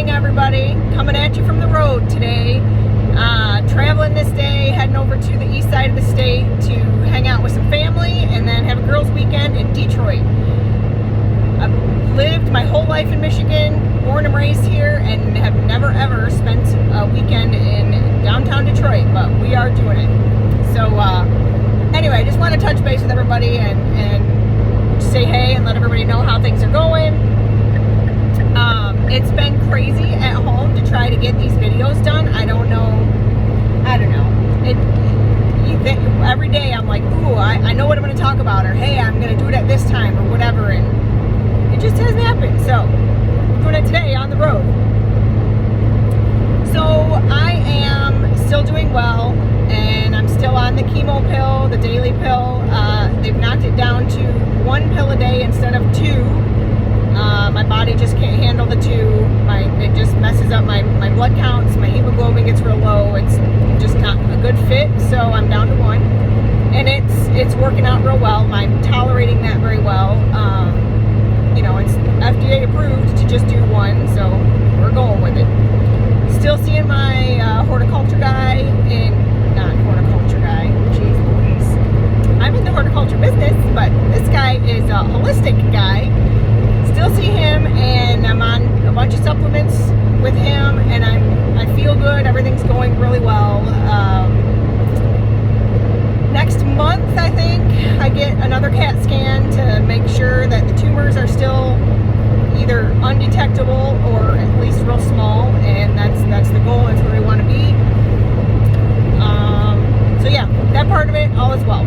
morning, everybody. Coming at you from the road today. Traveling this day, heading over to the east side of the state to hang out with some family and then have a girls' weekend in Detroit. I've lived my whole life in Michigan, born and raised here, and have never ever spent a weekend in downtown Detroit, but we are doing it. So anyway, I just want to touch base with everybody and say hey and let everybody know how things are going. It's been crazy at home to try to get these videos done. I don't know. Every day I'm like, ooh, I know what I'm going to talk about, or hey, I'm going to do it at this time, or whatever, and it just hasn't happened. So I'm doing it today on the road. So I am still doing well, and I'm still on the chemo pill, the daily pill. They've knocked it down to 1 pill a day instead of 2. My body just can't handle the 2. It just messes up my blood counts. My hemoglobin gets real low. It's just not a good fit. So I'm down to 1, and it's working out real well. I'm tolerating that very well. It's FDA approved to just do 1, so we're going with it. Still seeing my horticulture guy not horticulture guy. Jeez Louise. I'm in the horticulture business, but this guy is a holistic guy. Still see him, and I'm on a bunch of supplements with him, and I feel good. Everything's going really well. Next month, I think, I get another CAT scan to make sure that the tumors are still either undetectable or at least real small, and that's the goal. That's where we want to be. So yeah, that part of it, all is well.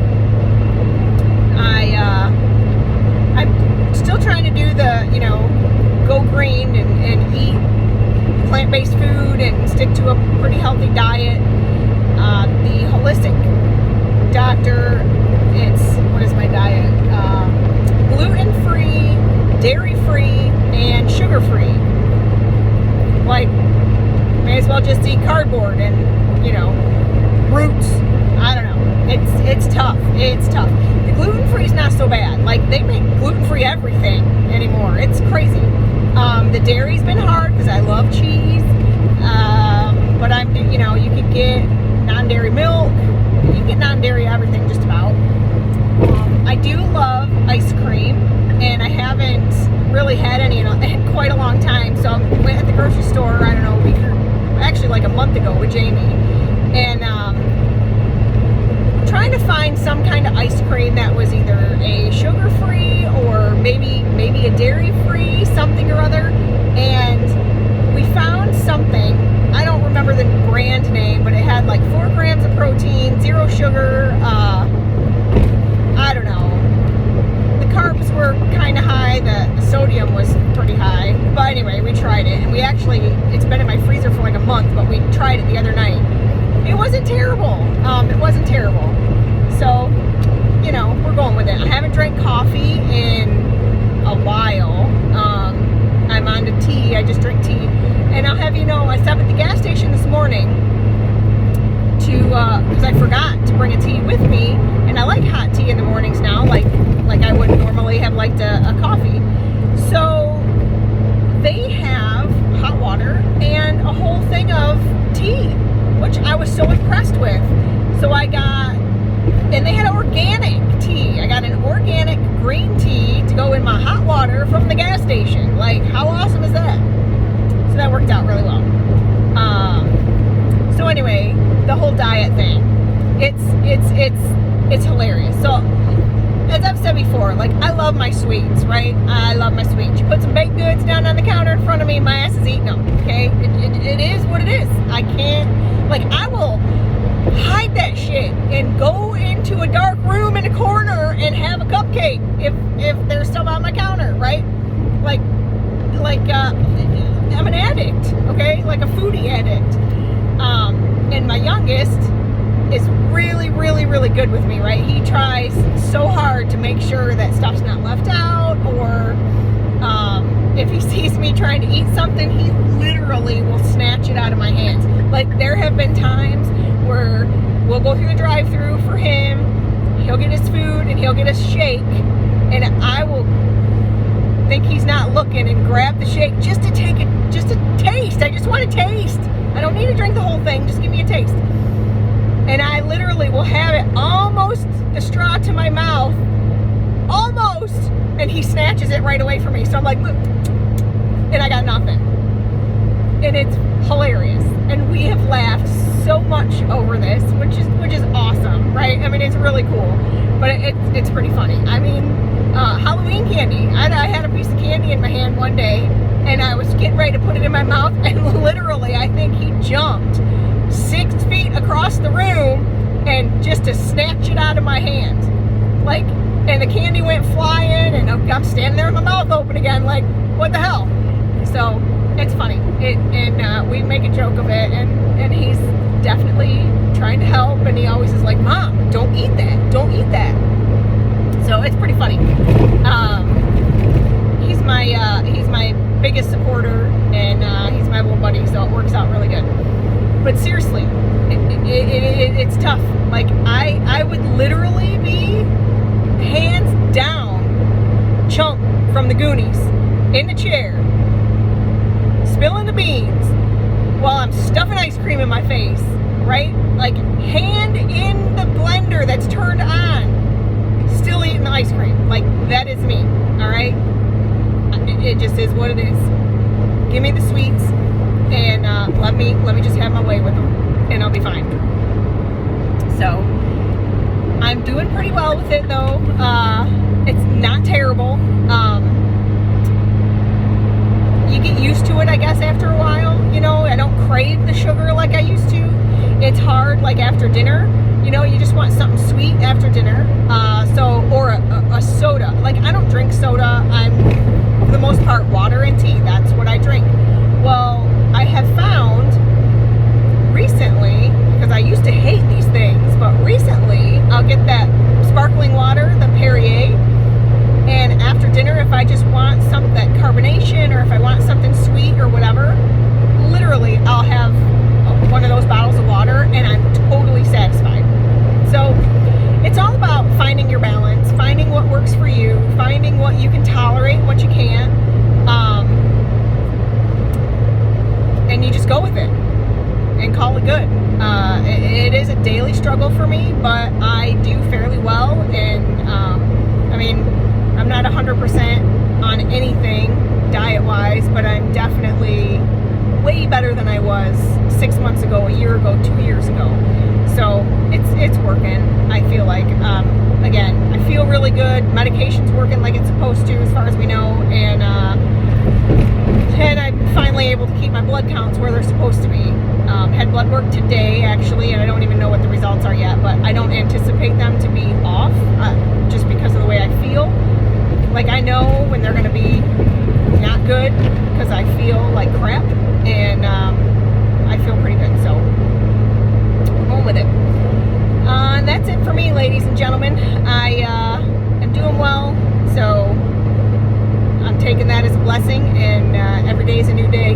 I'm still trying to do the, go green and eat plant-based food and stick to a pretty healthy diet. The holistic doctor, what is my diet? Gluten-free, dairy-free, and sugar-free. Like, may as well just eat cardboard and, roots. I don't know. It's tough. It's tough. The gluten-free is not so bad. Like, they make gluten-free everything anymore. It's crazy. The dairy's been hard because I love cheese. But you can get non-dairy milk. You can get non-dairy everything just about. I do love ice cream, and I haven't really had any in quite a long time. So I went at the grocery store, I don't know, actually like a month ago with Jamie, and trying to find some kind of ice cream that was either a sugar-free or maybe a dairy-free, something or other. And we found something, I don't remember the brand name, but it had like 4 grams of protein, 0 sugar, I don't know. The carbs were kind of high, the sodium was pretty high. But anyway, we tried it, and it's been in my freezer for like a month, but we tried it the other night. It wasn't terrible. It wasn't terrible. So, we're going with it. I haven't drank coffee in a while. I'm on to tea. I just drink tea. And I'll have you know, I stopped at the gas station this morning because I forgot to bring a tea with me. And I like hot tea in the mornings now, like I would normally have liked a coffee. So they have hot water and a whole thing of tea, which I was so impressed with. So and they had organic tea. I got an organic green tea to go in my hot water from the gas station. Like, how awesome is that? So that worked out really well. So anyway, the whole diet thing, it's hilarious. So as I've said before, like, I love my sweets, right? I love my sweets. You put some baked goods down on the counter in front of me, my ass is eating them, okay? It is what it is. I can't, I will hide that shit and go into a dark room in a corner and have a cupcake if there's some on my counter, right? I'm an addict, okay? Like a foodie addict. And my youngest is really, really, really good with me, right? He tries so hard to make sure that stuff's not left out, or if he sees me trying to eat something, he literally will snatch it out of my hands. Like, there have been times where we'll go through the drive-thru for him, he'll get his food and he'll get a shake, and I will think he's not looking and grab the shake just to taste do the whole thing, just give me a taste. And I literally will have it almost the straw to my mouth, almost, and he snatches it right away from me. So I'm like, and I got nothing. And it's hilarious. And we have laughed so much over this, which is awesome, right? I mean, it's really cool, but it's pretty funny. I mean, Halloween candy. I had a piece of candy in my hand one day, and I was getting ready to put it in my mouth, and literally, I think he jumped 6 feet across the room and just to snatch it out of my hand. Like, and the candy went flying, and I'm standing there with my mouth open again, like, what the hell? So, it's funny. We make a joke of it, and he's definitely trying to help, and he always is like, Mom, don't eat that. Don't eat that. So, it's pretty funny. He's my biggest supporter, and he's my little buddy, so it works out really good. But seriously, it's tough. Like, I would literally be hands down Chunk from the Goonies in the chair, spilling the beans while I'm stuffing ice cream in my face, right? Like, hand in the blender that's turned on, still eating the ice cream. Like, that is me, all right? It just is what it is. Give me the sweets, and let me just have my way with them, and I'll be fine. So I'm doing pretty well with it, though. It's not terrible. You get used to it, I guess, after a while. You know, I don't crave the sugar like I used to. It's hard, like after dinner. You know, you just want something sweet after dinner. Or a soda. Like, I don't drink soda. I'm, for the most part, water and tea. That's what I drink. Well, I have found recently, because I used to hate these things, but recently I'll get that sparkling water, the Perrier, and after dinner, if I just want that carbonation, or if I want something sweet or whatever, literally I'll have one of those bottles of water, and I'm totally satisfied. So it's all about finding your balance, finding what works for you, finding what you can tolerate, what you can't, and you just go with it and call it good. It is a daily struggle for me, but I do fairly well, and I mean, I'm not 100% on anything diet-wise, but I'm definitely way better than I was 6 months ago, a year ago, 2 years ago. So it's working, I feel like. Again, I feel really good. Medication's working like it's supposed to, as far as we know, and I'm finally able to keep my blood counts where they're supposed to be. Had blood work today, actually, and I don't even know what the results are yet, but I don't anticipate them to be off, just because of the way I feel. Like, I know when they're going to be not good, because I feel like crap, and I feel pretty good, so I'm going with it. And that's it for me, ladies and gentlemen. I am doing well, so I'm taking that as a blessing, and every day is a new day.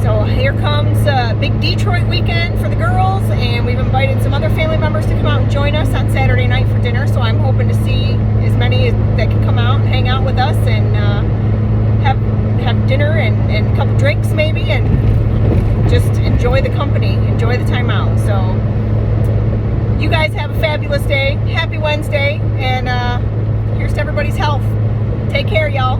So here comes a big Detroit weekend for the girls, and we've invited some other family members to come out and join us on Saturday night for dinner, so I'm hoping to see as many that can come out and hang out with us, and have dinner and a couple drinks maybe, and just enjoy the company, enjoy the time out. So you guys have a fabulous day. Happy Wednesday, and here's to everybody's health. Take care, y'all.